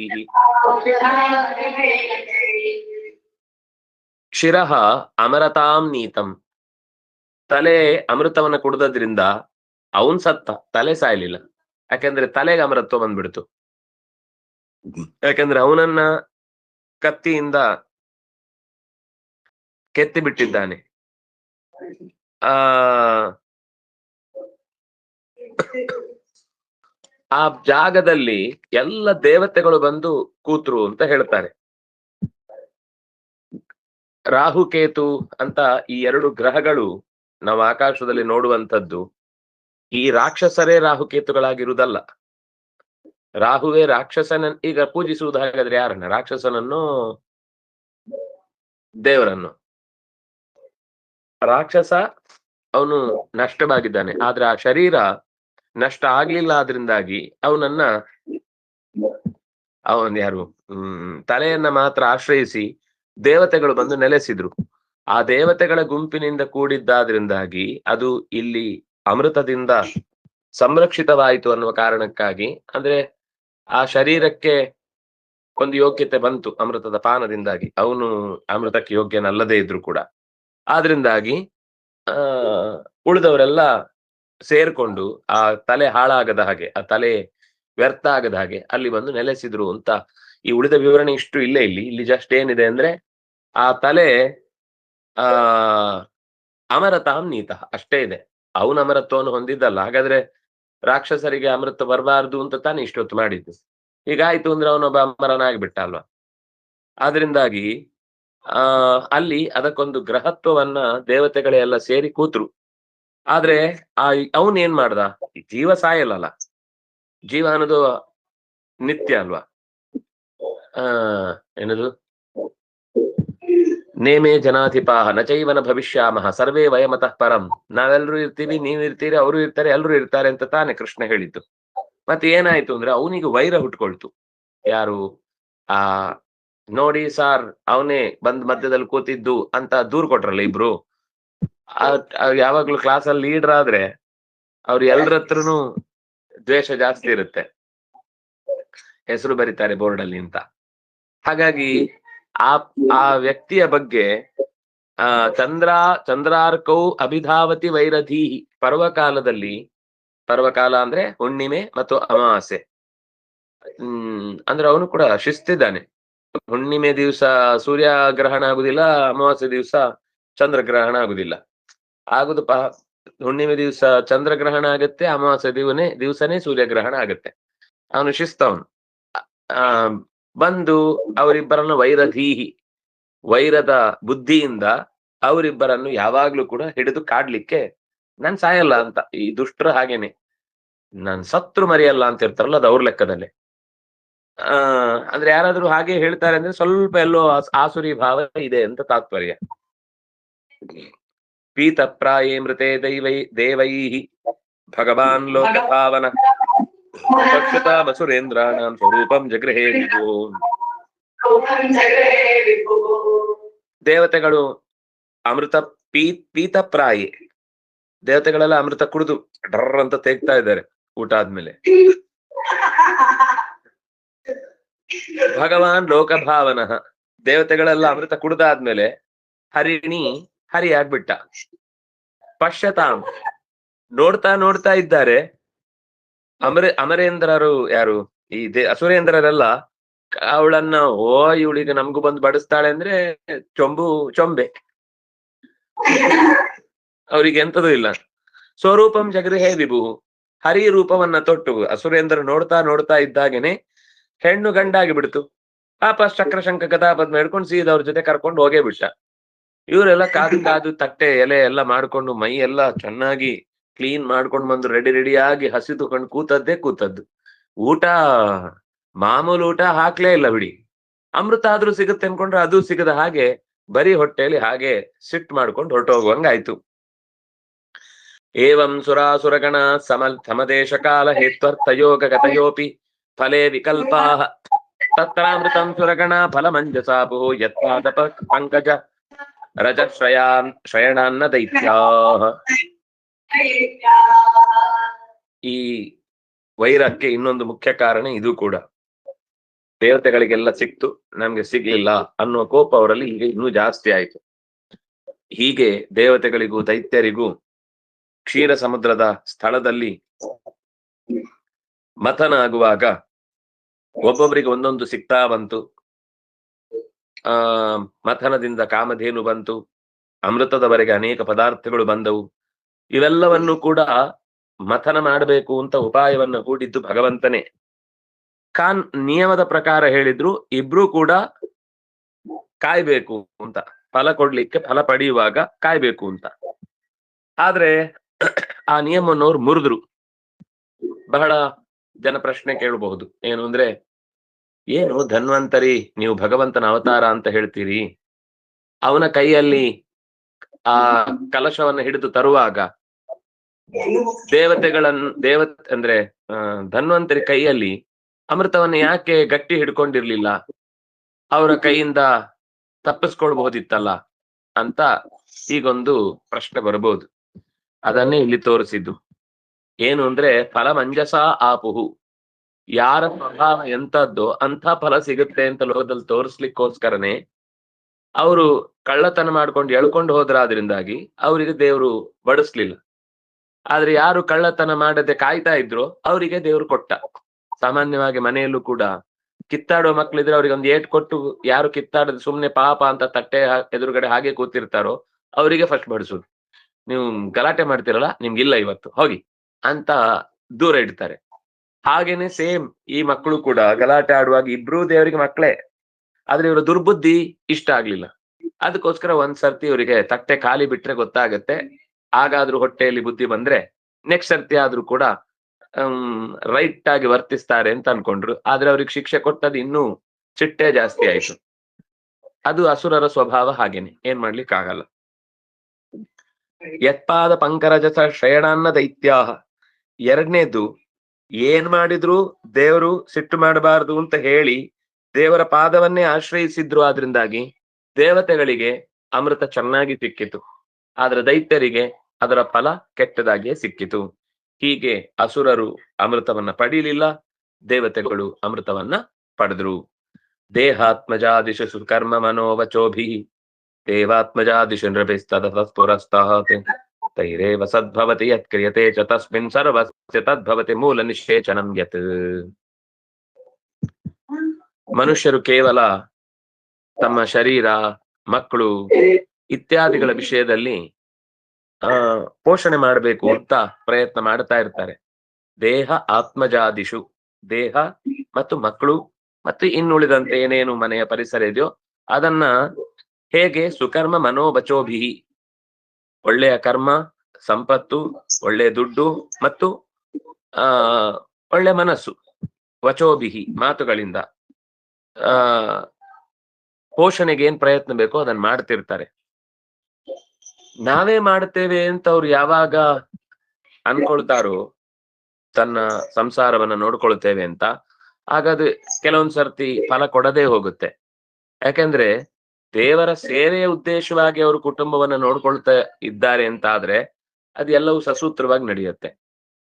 ಶಿರಃ ಅಮರತಾಂ ನೀತಂ. ತಲೆ ಅಮೃತವನ್ನ ಕುಡ್ದದ್ರಿಂದ ಅವನ್ ಸತ್ತ, ತಲೆ ಸಾಯ್ಲಿಲ್ಲ. ಯಾಕಂದ್ರೆ ತಲೆಗೆ ಅಮರತ್ವ ಬಂದ್ಬಿಡ್ತು. ಯಾಕಂದ್ರೆ ಅವನನ್ನ ಕತ್ತಿಯಿಂದ ಕೆತ್ತಿ ಬಿಟ್ಟಿದ್ದಾನೆ. ಆ ಜಾಗದಲ್ಲಿ ಎಲ್ಲ ದೇವತೆಗಳು ಬಂದು ಕೂತ್ರು ಅಂತ ಹೇಳ್ತಾರೆ. ರಾಹುಕೇತು ಅಂತ ಈ 2 ಗ್ರಹಗಳು ನಾವು ಆಕಾಶದಲ್ಲಿ ನೋಡುವಂಥದ್ದು. ಈ ರಾಕ್ಷಸರೇ ರಾಹುಕೇತುಗಳಾಗಿರುವುದಲ್ಲ. ರಾಹುವೇ ಈಗ ಪೂಜಿಸುವುದು ಹಾಗಾದ್ರೆ ಯಾರನ್ನ? ರಾಕ್ಷಸನನ್ನು, ದೇವರನ್ನು? ರಾಕ್ಷಸ ಅವನು ನಷ್ಟವಾಗಿದ್ದಾನೆ, ಆದ್ರೆ ಆ ಶರೀರ ನಷ್ಟ ಆಗ್ಲಿಲ್ಲ. ಆದ್ರಿಂದಾಗಿ ಯಾರು ತಲೆಯನ್ನ ಮಾತ್ರ ಆಶ್ರಯಿಸಿ ದೇವತೆಗಳು ಬಂದು ನೆಲೆಸಿದ್ರು. ಆ ದೇವತೆಗಳ ಗುಂಪಿನಿಂದ ಕೂಡಿದ್ದಾದ್ರಿಂದಾಗಿ ಅದು ಇಲ್ಲಿ ಅಮೃತದಿಂದ ಸಂರಕ್ಷಿತವಾಯಿತು ಅನ್ನುವ ಕಾರಣಕ್ಕಾಗಿ, ಅಂದ್ರೆ ಆ ಶರೀರಕ್ಕೆ ಒಂದು ಯೋಗ್ಯತೆ ಬಂತು ಅಮೃತದ ಪಾನದಿಂದಾಗಿ. ಅವನು ಅಮೃತಕ್ಕೆ ಯೋಗ್ಯನಲ್ಲದೇ ಇದ್ರು ಕೂಡ. ಆದ್ರಿಂದಾಗಿ ಉಳಿದವರೆಲ್ಲ ಸೇರ್ಕೊಂಡು ಆ ತಲೆ ಹಾಳಾಗದ ಹಾಗೆ, ಆ ತಲೆ ವ್ಯರ್ಥ ಆಗದ ಹಾಗೆ ಅಲ್ಲಿ ಬಂದು ನೆಲೆಸಿದ್ರು ಅಂತ. ಈ ಉಳಿದ ವಿವರಣೆ ಇಷ್ಟು ಇಲ್ಲೇ. ಇಲ್ಲಿ ಜಸ್ಟ್ ಏನಿದೆ ಅಂದ್ರೆ ಆ ತಲೆ ಅಮರತಾಂ ನೀತ ಅಷ್ಟೇ ಇದೆ. ಅವನ ಅಮರತ್ವವನ್ನು ಹೊಂದಿದ್ದಲ್ಲ. ಹಾಗಾದ್ರೆ ರಾಕ್ಷಸರಿಗೆ ಅಮೃತ ಬರಬಾರ್ದು ಅಂತ ತಾನೇ ಇಷ್ಟೊತ್ತು ಮಾಡಿದ್ದು. ಹೀಗಾಯ್ತು ಅಂದ್ರೆ ಅವನೊಬ್ಬ ಅಮರನಾಗ್ಬಿಟ್ಟ ಅಲ್ವಾ. ಆದ್ರಿಂದಾಗಿ ಅಲ್ಲಿ ಅದಕ್ಕೊಂದು ಗ್ರಹತ್ವವನ್ನ ದೇವತೆಗಳೆಲ್ಲ ಸೇರಿ ಕೂತ್ರು. ಆದ್ರೆ ಅವನ್ ಏನ್ ಮಾಡ್ದ? ಜೀವ ಸಾಯಲ್ಲ, ಜೀವ ಅನ್ನೋದು ನಿತ್ಯ ಅಲ್ವಾ. ಏನದು ನೇಮೇ ಜನಾಧಿಪಾಹ ನಚೈವನ ಭವಿಷ್ಯಾಮಹ ಸರ್ವೇ ವಯಮತಃ ಪರಂ. ನಾವೆಲ್ಲರೂ ಇರ್ತೀವಿ, ನೀವ್ ಇರ್ತೀರಿ, ಅವರು ಇರ್ತಾರೆ, ಎಲ್ಲರೂ ಇರ್ತಾರೆ ಅಂತ ತಾನೆ ಕೃಷ್ಣ ಹೇಳಿದ್ದು. ಮತ್ತೆ ಏನಾಯ್ತು ಅಂದ್ರೆ ಅವನಿಗೆ ವೈರ ಹುಟ್ಕೊಳ್ತು. ಯಾರು? ಆ ನೋಡಿ ಸಾರ್, ಅವನೇ ಬಂದ್ ಮಧ್ಯದಲ್ಲಿ ಕೂತಿದ್ದು ಅಂತ ದೂರ್ ಕೊಟ್ರಲ್ಲ ಇಬ್ರು. ಯಾವಾಗ್ಲೂ ಕ್ಲಾಸಲ್ಲಿ ಲೀಡರ್ ಆದ್ರೆ ಅವ್ರು ಎಲ್ರ ಹತ್ರನು ದ್ವೇಷ ಜಾಸ್ತಿ ಇರುತ್ತೆ, ಹೆಸರು ಬರೀತಾರೆ ಬೋರ್ಡ್ ಅಲ್ಲಿ ಅಂತ. ಹಾಗಾಗಿ ಆ ವ್ಯಕ್ತಿಯ ಬಗ್ಗೆ ಚಂದ್ರಾರ್ಕೌ ಅಭಿಧಾವತಿ ವೈರಧೀಹಿ. ಪರ್ವಕಾಲ ಅಂದ್ರೆ ಹುಣ್ಣಿಮೆ ಮತ್ತು ಅಮಾವಾಸ್ಯೆ. ಅಂದ್ರೆ ಅವನು ಕೂಡ ಶಿಸ್ತಿದ್ದಾನೆ. ಹುಣ್ಣಿಮೆ ದಿವಸ ಸೂರ್ಯ ಗ್ರಹಣ ಆಗುದಿಲ್ಲ, ಅಮಾವಾಸ್ಯೆ ದಿವಸ ಚಂದ್ರಗ್ರಹಣ ಆಗುದಿಲ್ಲ. ಹುಣ್ಣಿಮೆ ದಿವಸ ಚಂದ್ರಗ್ರಹಣ ಆಗತ್ತೆ, ಅಮಾವಾಸ್ಯೆ ದಿವಸನೇ ಸೂರ್ಯಗ್ರಹಣ ಆಗತ್ತೆ. ಅವನು ಶಿಸ್ತವನು. ಬಂದು ಅವರಿಬ್ಬರನ್ನು ವೈರಧೀಹಿ, ವೈರದ ಬುದ್ಧಿಯಿಂದ ಅವರಿಬ್ಬರನ್ನು ಯಾವಾಗ್ಲೂ ಕೂಡ ಹಿಡಿದು ಕಾಡ್ಲಿಕ್ಕೆ, ನಾನ್ ಸಾಯಲ್ಲ ಅಂತ. ಈ ದುಷ್ಟರು ಹಾಗೇನೆ, ನಾನ್ ಸತ್ರು ಮರಿಯಲ್ಲ ಅಂತ ಇರ್ತಾರಲ್ಲ, ಅದು ಅವ್ರ ಲೆಕ್ಕದಲ್ಲಿ. ಅಂದ್ರೆ ಯಾರಾದ್ರೂ ಹಾಗೆ ಹೇಳ್ತಾರೆ ಅಂದ್ರೆ ಸ್ವಲ್ಪ ಎಲ್ಲೋ ಆಸುರಿ ಭಾವ ಇದೆ ಅಂತ ತಾತ್ಪರ್ಯ. ಪೀತ ಪ್ರಾಯೇ ಮೃತೆ ದೇವೈಹಿ ಭಗವಾನ್ ಲೋಕಪಾವನ ಪಕ್ಷತಾ ವಸುರೇಂದ್ರಾಣಾಂ ಸ್ವರೂಪಂ ಜಗೃಹೇ ವಿಭೋ. ದೇವತೆಗಳು ಅಮೃತ ಪೀತ ಪ್ರಾಯಿ, ದೇವತೆಗಳೆಲ್ಲ ಅಮೃತ ಕುಡಿದು ಡರ್ ಅಂತ ತೆಗ್ತಾ ಇದ್ದಾರೆ ಊಟ ಆದ್ಮೇಲೆ. ಭಗವಾನ್ ಲೋಕಭಾವನ, ದೇವತೆಗಳೆಲ್ಲ ಅಮೃತ ಕುಡ್ದಾದ್ಮೇಲೆ ಹರಿ ಆಗ್ಬಿಟ್ಟ. ಪಶ್ಯತಾಂ, ನೋಡ್ತಾ ಇದ್ದಾರೆ. ಅಮರೇಂದ್ರರು ಯಾರು? ಈ ಅಸುರೇಂದ್ರರೆಲ್ಲ ಅವಳನ್ನ, ಇವಳಿಗೆ ನಮ್ಗೂ ಬಂದು ಬಡಿಸ್ತಾಳೆ ಅಂದ್ರೆ ಚೊಂಬೆ, ಅವ್ರಿಗೆ ಎಂತದೂ ಇಲ್ಲ. ಸ್ವರೂಪಂ ಜಗೃಹೇ ವಿಭು, ಹರಿ ರೂಪವನ್ನ ತೊಟ್ಟು ಅಸುರೇಂದ್ರ ನೋಡ್ತಾ ಇದ್ದಾಗೇನೆ ಹೆಣ್ಣು ಗಂಡಾಗಿ ಬಿಡ್ತು. ವಾಪಸ್ ಚಕ್ರಶಂಕ ಗದಾಪದ್ಮ ಹಿಡ್ಕೊಂಡು ಸೀದಾ ಅವ್ರ ಜೊತೆ ಕರ್ಕೊಂಡು ಹೋಗೇ ಬಿಟ್ಟ. ಇವರೆಲ್ಲ ಕಾದು ತಟ್ಟೆ ಎಲೆ ಎಲ್ಲ ಮಾಡ್ಕೊಂಡು ಮೈ ಎಲ್ಲ ಚೆನ್ನಾಗಿ ಕ್ಲೀನ್ ಮಾಡ್ಕೊಂಡು ಬಂದು ರೆಡಿಯಾಗಿ ಹಸಿದುಕೊಂಡು ಕೂತದ್ದು. ಊಟ ಮಾಮೂಲು ಊಟ ಹಾಕ್ಲೇ ಇಲ್ಲ ಬಿಡಿ. ಅಮೃತ ಆದ್ರೂ ಸಿಗುತ್ತೆ ಅನ್ಕೊಂಡ್ರೆ ಅದು ಸಿಗದ ಹಾಗೆ ಬರೀ ಹೊಟ್ಟೆಯಲ್ಲಿ ಹಾಗೆ ಸಿಟ್ ಮಾಡ್ಕೊಂಡು ಹೊರಟೋಗುವಂಗಾಯ್ತು. ಏವಂ ಸುರಾಸುರಗಣ ಸಮದೇಶ ಕಾಲ ಹೇತ್ವರ್ಥಯೋಗ ಗತಯೋಪಿ ಫಲೇ ವಿಕಲ್ಪಾ ತತ್ರಾಮೃತಂ ಸುರಗಣ ಫಲಮಂಜಸಾಪು ಯತ್ಪಾದ ಪಂಕಜ ರಜ ಶ್ರಯಣಾನ್ನ ದೈತ್ಯಾ. ಈ ವೈರಕ್ಕೆ ಇನ್ನೊಂದು ಮುಖ್ಯ ಕಾರಣ ಇದು ಕೂಡ. ದೇವತೆಗಳಿಗೆಲ್ಲ ಸಿಕ್ತು, ನಮ್ಗೆ ಸಿಗ್ಲಿಲ್ಲ ಅನ್ನುವ ಕೋಪ ಅವರಲ್ಲಿ ಈಗ ಇನ್ನೂ ಜಾಸ್ತಿ ಆಯ್ತು. ಹೀಗೆ ದೇವತೆಗಳಿಗೂ ದೈತ್ಯರಿಗೂ ಕ್ಷೀರ ಸಮುದ್ರದ ಸ್ಥಳದಲ್ಲಿ ಮಥನ ಆಗುವಾಗ ಒಬ್ಬೊಬ್ಬರಿಗೆ ಒಂದೊಂದು ಸಿಗ್ತಾ ಬಂತು. ಮಥನದಿಂದ ಕಾಮಧೇನು ಬಂತು, ಅಮೃತದವರೆಗೆ ಅನೇಕ ಪದಾರ್ಥಗಳು ಬಂದವು. ಇವೆಲ್ಲವನ್ನು ಕೂಡ ಮಥನ ಮಾಡಬೇಕು ಅಂತ ಉಪಾಯವನ್ನು ಹೂಡಿದ್ದು ಭಗವಂತನೇ. ನಿಯಮದ ಪ್ರಕಾರ ಹೇಳಿದ್ರು ಇಬ್ರು ಕೂಡ ಕಾಯ್ಬೇಕು ಅಂತ, ಫಲ ಕೊಡ್ಲಿಕ್ಕೆ, ಫಲ ಪಡೆಯುವಾಗ ಕಾಯ್ಬೇಕು ಅಂತ. ಆದ್ರೆ ಆ ನಿಯಮವನ್ನು ಮುರಿದ್ರು. ಬಹಳ ಜನ ಪ್ರಶ್ನೆ ಕೇಳಬಹುದು, ಏನು ಅಂದ್ರೆ, ಏನು ಧನ್ವಂತರಿ, ನೀವು ಭಗವಂತನ ಅವತಾರ ಅಂತ ಹೇಳ್ತೀರಿ, ಅವನ ಕೈಯಲ್ಲಿ ಆ ಕಲಶವನ್ನು ಹಿಡಿದು ತರುವಾಗ ಅಂದ್ರೆ ಧನ್ವಂತರಿ ಕೈಯಲ್ಲಿ ಅಮೃತವನ್ನು ಯಾಕೆ ಗಟ್ಟಿ ಹಿಡ್ಕೊಂಡಿರ್ಲಿಲ್ಲ, ಅವರ ಕೈಯಿಂದ ತಪ್ಪಿಸ್ಕೊಳ್ಬಹುದಿತ್ತಲ್ಲ ಅಂತ ಹೀಗೊಂದು ಪ್ರಶ್ನೆ ಬರಬಹುದು. ಅದನ್ನೇ ಇಲ್ಲಿ ತೋರಿಸಿದ್ದು. ಏನು ಅಂದ್ರೆ, ಫಲಮಂಜಸ ಆಪುಹು, ಯಾರ ಸ್ವಭಾವ ಎಂತದ್ದೋ ಅಂಥ ಫಲ ಸಿಗುತ್ತೆ ಅಂತ ಲೋಕದಲ್ಲಿ ತೋರಿಸ್ಲಿಕ್ಕೋಸ್ಕರನೇ ಅವರು ಕಳ್ಳತನ ಮಾಡ್ಕೊಂಡು ಎಳ್ಕೊಂಡು ಹೋದ್ರಾದ್ರಿಂದಾಗಿ ಅವರಿಗೆ ದೇವರು ಬಡಿಸ್ಲಿಲ್ಲ. ಆದ್ರೆ ಯಾರು ಕಳ್ಳತನ ಮಾಡದೆ ಕಾಯ್ತಾ ಇದ್ರು ಅವರಿಗೆ ದೇವ್ರು ಕೊಟ್ಟ. ಸಾಮಾನ್ಯವಾಗಿ ಮನೆಯಲ್ಲೂ ಕೂಡ ಕಿತ್ತಾಡುವ ಮಕ್ಳಿದ್ರೆ ಅವ್ರಿಗೆ ಒಂದು ಏಟ್ ಕೊಟ್ಟು, ಯಾರು ಕಿತ್ತಾಡದೆ ಸುಮ್ನೆ ಪಾಪ ಅಂತ ತಟ್ಟೆ ಎದುರುಗಡೆ ಹಾಗೆ ಕೂತಿರ್ತಾರೋ ಅವರಿಗೆ ಫಸ್ಟ್ ಬಡಿಸುದು. ನೀವು ಗಲಾಟೆ ಮಾಡ್ತಿರಲ್ಲ, ನಿಮ್ಗಿಲ್ಲ ಇವತ್ತು ಹೋಗಿ ಅಂತ ದೂರ ಇಡ್ತಾರೆ. ಹಾಗೇನೆ ಸೇಮ್ ಈ ಮಕ್ಕಳು ಕೂಡ ಗಲಾಟೆ ಆಡುವಾಗ ಇಬ್ರು ದೇವರಿಗೆ ಮಕ್ಕಳೇ, ಆದ್ರೆ ಇವರ ದುರ್ಬುದ್ಧಿ ಇಷ್ಟ ಆಗ್ಲಿಲ್ಲ. ಅದಕ್ಕೋಸ್ಕರ ಒಂದ್ಸರ್ತಿ ಇವರಿಗೆ ತಟ್ಟೆ ಖಾಲಿ ಬಿಟ್ರೆ ಗೊತ್ತಾಗತ್ತೆ, ಹಾಗಾದ್ರೂ ಹೊಟ್ಟೆಯಲ್ಲಿ ಬುದ್ಧಿ ಬಂದ್ರೆ ನೆಕ್ಸ್ಟ್ ಸರ್ತಿ ಆದ್ರೂ ಕೂಡ ರೈಟ್ ಆಗಿ ವರ್ತಿಸ್ತಾರೆ ಅಂತ ಅನ್ಕೊಂಡ್ರು. ಆದ್ರೆ ಅವ್ರಿಗೆ ಶಿಕ್ಷೆ ಕೊಟ್ಟದ್ದು ಇನ್ನೂ ಚಿಟ್ಟೆ ಜಾಸ್ತಿ ಆಯ್ತು. ಅದು ಅಸುರರ ಸ್ವಭಾವ ಹಾಗೇನೆ, ಏನ್ ಮಾಡ್ಲಿಕ್ಕಾಗಲ್ಲ. ಯತ್ಪಾದ ಪಂಕರಜಸ ಶ್ರಯಣಾನ್ನ ದೈತ್ಯಾಹ. ಎರಡನೇದು, ಏನ್ ಮಾಡಿದ್ರು ದೇವರು ಸಿಟ್ಟು ಮಾಡಬಾರದು ಅಂತ ಹೇಳಿ ದೇವರ ಪಾದವನ್ನೇ ಆಶ್ರಯಿಸಿದ್ರು. ಆದ್ರಿಂದಾಗಿ ದೇವತೆಗಳಿಗೆ ಅಮೃತ ಚೆನ್ನಾಗಿ ಸಿಕ್ಕಿತು, ಆದ್ರೆ ದೈತ್ಯರಿಗೆ ಅದರ ಫಲ ಕೆಟ್ಟದಾಗಿಯೇ ಸಿಕ್ಕಿತು. ಹೀಗೆ ಅಸುರರು ಅಮೃತವನ್ನ ಪಡೀಲಿಲ್ಲ, ದೇವತೆಗಳು ಅಮೃತವನ್ನ ಪಡೆದ್ರು. ದೇಹಾತ್ಮಜಾದಿಶು ಸುಕರ್ಮ ಮನೋವಚೋಭಿ ದೇವಾತ್ಮಜಾದಿಶು ನೃಭಿಸ್ತದತಃಪುರಸ್ತಾತ್ ತೈರೇವ ಸದ್ಭವತಿ ಯತ್ ಕ್ರಿಯತೆ ಚ ತಸ್ಮಿನ್ ಸರ್ವಸ್ಯ ತದ್ಭವತಿ ಮೂಲ ನಿಷೇಚನಂ ಯತ್. ಮನುಷ್ಯರು ಕೇವಲ ತಮ್ಮ ಶರೀರ, ಮಕ್ಕಳು ಇತ್ಯಾದಿಗಳ ವಿಷಯದಲ್ಲಿ ಪೋಷಣೆ ಮಾಡಬೇಕು ಅಂತ ಪ್ರಯತ್ನ ಮಾಡ್ತಾ ಇರ್ತಾರೆ. ದೇಹ ಆತ್ಮಜಾದಿಶು, ದೇಹ ಮತ್ತು ಮಕ್ಕಳು ಮತ್ತು ಇನ್ನುಳಿದಂತೆ ಏನೇನು ಮನೆಯ ಪರಿಸರ ಇದೆಯೋ ಅದನ್ನ ಹೇಗೆ ಸುಕರ್ಮ ಮನೋಬಚೋಭಿ, ಒಳ್ಳೆಯ ಕರ್ಮ, ಸಂಪತ್ತು, ಒಳ್ಳೆಯ ದುಡ್ಡು ಮತ್ತು ಒಳ್ಳೆ ಮನಸ್ಸು, ವಚೋಭಿಹಿ ಮಾತುಗಳಿಂದ ಪೋಷಣೆಗೆ ಏನ್ ಪ್ರಯತ್ನ ಬೇಕೋ ಅದನ್ನ ಮಾಡ್ತಿರ್ತಾರೆ. ನಾವೇ ಮಾಡ್ತೇವೆ ಅಂತ ಅವ್ರು ಯಾವಾಗ ಅನ್ಕೊಳ್ತಾರೋ ತನ್ನ ಸಂಸಾರವನ್ನ ನೋಡ್ಕೊಳ್ತೇವೆ ಅಂತ, ಹಾಗಾದ್ರೆ ಕೆಲವೊಂದ್ ಸರ್ತಿ ಫಲ ಕೊಡದೇ ಹೋಗುತ್ತೆ. ಯಾಕೆಂದ್ರೆ ದೇವರ ಸೇವೆಯ ಉದ್ದೇಶವಾಗಿ ಅವರು ಕುಟುಂಬವನ್ನ ನೋಡ್ಕೊಳ್ತಾ ಇದ್ದಾರೆ ಅಂತ ಆದ್ರೆ ಅದೆಲ್ಲವೂ ಸಸೂತ್ರವಾಗಿ ನಡೆಯುತ್ತೆ.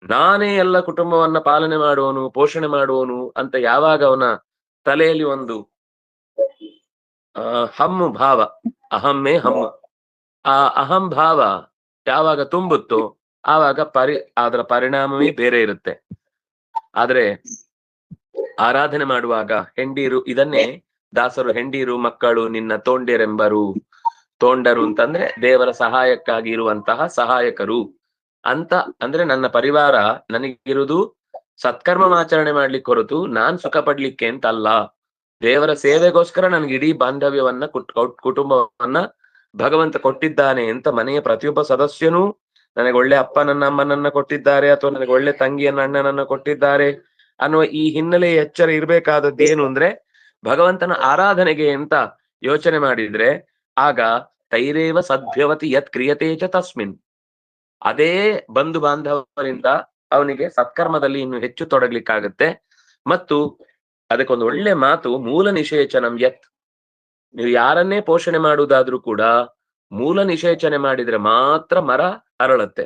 ನಾನೇ ಎಲ್ಲ ಕುಟುಂಬವನ್ನ ಪಾಲನೆ ಮಾಡುವನು, ಪೋಷಣೆ ಮಾಡುವನು ಅಂತ ಯಾವಾಗ ಅವನ ತಲೆಯಲ್ಲಿ ಒಂದು ಹಮ್ಮು ಭಾವ, ಅಹಮ್ಮೇ ಹಮ್ಮು, ಆ ಅಹಂ ಭಾವ ಯಾವಾಗ ತುಂಬುತ್ತೋ ಆವಾಗ ಅದರ ಪರಿಣಾಮವೇ ಬೇರೆ ಇರುತ್ತೆ. ಆದ್ರೆ ಆರಾಧನೆ ಮಾಡುವಾಗ ಹೆಂಡೀರು, ಇದನ್ನೇ ದಾಸರು ಹೆಂಡೀರು ಮಕ್ಕಳು ನಿನ್ನ ತೋಂಡಿರೆಂಬರು. ತೋಂಡರು ಅಂತಂದ್ರೆ ದೇವರ ಸಹಾಯಕ್ಕಾಗಿ ಇರುವಂತಹ ಸಹಾಯಕರು ಅಂತ. ಅಂದ್ರೆ ನನ್ನ ಪರಿವಾರ ನನಗಿರುವುದು ಸತ್ಕರ್ಮಮಾಚರಣೆ ಮಾಡ್ಲಿಕ್ಕೆ ಹೊರತು ನಾನ್ ಸುಖ ಪಡ್ಲಿಕ್ಕೆ ಅಂತ ಅಲ್ಲ. ದೇವರ ಸೇವೆಗೋಸ್ಕರ ನನ್ಗೆ ಇಡೀ ಬಾಂಧವ್ಯವನ್ನ ಕುಟುಂಬವನ್ನ ಭಗವಂತ ಕೊಟ್ಟಿದ್ದಾನೆ ಅಂತ ಮನೆಯ ಪ್ರತಿಯೊಬ್ಬ ಸದಸ್ಯನೂ ನನಗೆ ಒಳ್ಳೆ ಅಪ್ಪನನ್ನ ಅಮ್ಮನನ್ನ ಕೊಟ್ಟಿದ್ದಾರೆ, ಅಥವಾ ನನಗೆ ಒಳ್ಳೆ ತಂಗಿಯನ್ನ ಅಣ್ಣನನ್ನ ಕೊಟ್ಟಿದ್ದಾರೆ ಅನ್ನುವ ಈ ಹಿನ್ನೆಲೆ ಎಚ್ಚರ ಇರ್ಬೇಕಾದದ್ದು ಏನು ಅಂದ್ರೆ ಭಗವಂತನ ಆರಾಧನೆಗೆ ಅಂತ ಯೋಚನೆ ಮಾಡಿದ್ರೆ ಆಗ ತೈರೇವ ಸದ್ಭ್ಯವತಿ ಯತ್ ಕ್ರಿಯತೆ ಚ ತಸ್ಮಿನ್, ಅದೇ ಬಂಧು ಬಾಂಧವರಿಂದ ಅವನಿಗೆ ಸತ್ಕರ್ಮದಲ್ಲಿ ಇನ್ನು ಹೆಚ್ಚು ತೊಡಗ್ಲಿಕ್ಕಾಗತ್ತೆ. ಮತ್ತು ಅದಕ್ಕೊಂದು ಒಳ್ಳೆ ಮಾತು, ಮೂಲ ನಿಷೇಚನಂ ಯತ್. ನೀವು ಯಾರನ್ನೇ ಪೋಷಣೆ ಮಾಡುವುದಾದ್ರೂ ಕೂಡ ಮೂಲ ನಿಷೇಚನೆ ಮಾಡಿದ್ರೆ ಮಾತ್ರ ಮರ ಅರಳತ್ತೆ.